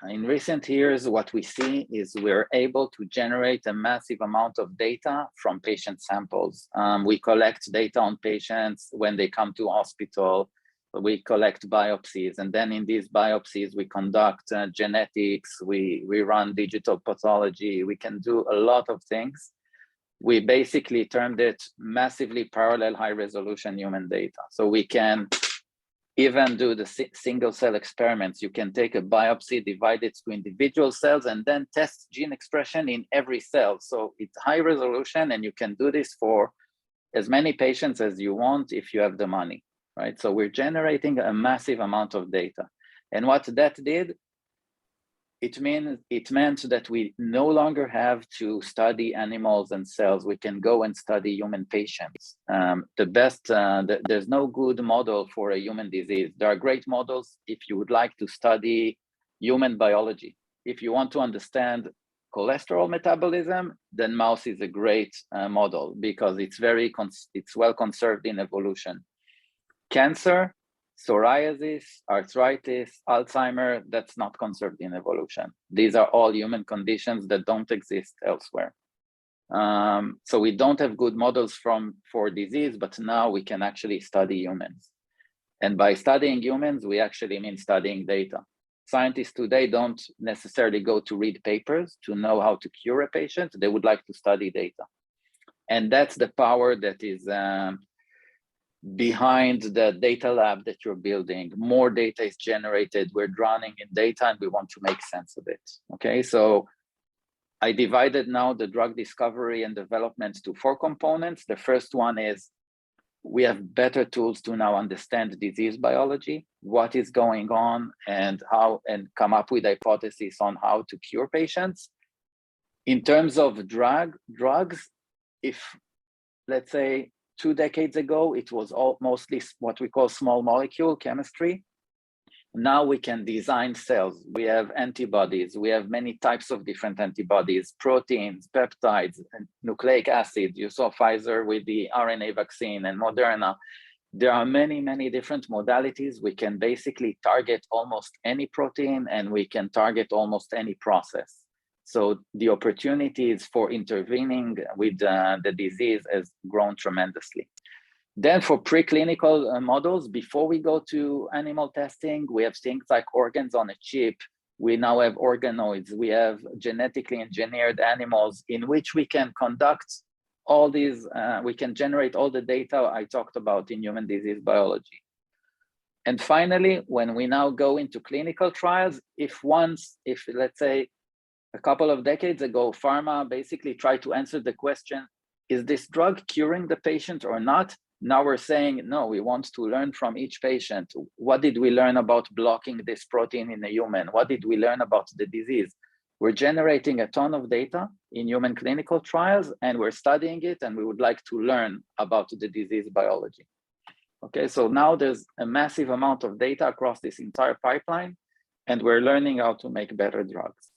In recent years, what we see is we're able to generate a massive amount of data from patient samples. We collect data on patients when they come to hospital. We collect biopsies, and then in these biopsies, we conduct genetics, we run digital pathology, we can do a lot of things. We basically termed it massively parallel high resolution human data. So we can even do the single cell experiments. You can take a biopsy, divide it to individual cells, and then test gene expression in every cell. So it's high resolution, and you can do this for as many patients as you want if you have the money, right? So we're generating a massive amount of data. And what that did, it meant that we no longer have to study animals and cells. We can go and study human patients. There's no good model for a human disease. There are great models if you would like to study human biology. If you want to understand cholesterol metabolism, then mouse is a great model because it's well conserved in evolution. Cancer, psoriasis, arthritis, Alzheimer, that's not conserved in evolution. These are all human conditions that don't exist elsewhere. So we don't have good models for disease, but now we can actually study humans. And by studying humans, we actually mean studying data. Scientists today don't necessarily go to read papers to know how to cure a patient. They would like to study data. And that's the power that is behind the data lab that you're building. More data is generated, we're drowning in data, and we want to make sense of it. Okay, so I divided now the drug discovery and development to 4 components. The first one is we have better tools to now understand disease biology, what is going on, and how, and come up with hypotheses on how to cure patients. In terms of drugs, if let's say 2 decades ago, it was mostly what we call small molecule chemistry. Now we can design cells. We have antibodies. We have many types of different antibodies, proteins, peptides, and nucleic acids. You saw Pfizer with the RNA vaccine and Moderna. There are many, many different modalities. We can basically target almost any protein, and we can target almost any process. So the opportunities for intervening with the disease has grown tremendously. Then for preclinical models, before we go to animal testing, we have things like organs on a chip. We now have organoids. We have genetically engineered animals in which we can conduct all these, we can generate all the data I talked about in human disease biology. And finally, when we now go into clinical trials, if let's say, a couple of decades ago, pharma basically tried to answer the question, is this drug curing the patient or not? Now we're saying, no, we want to learn from each patient. What did we learn about blocking this protein in a human? What did we learn about the disease? We're generating a ton of data in human clinical trials, and we're studying it, and we would like to learn about the disease biology. Okay, so now there's a massive amount of data across this entire pipeline, and we're learning how to make better drugs.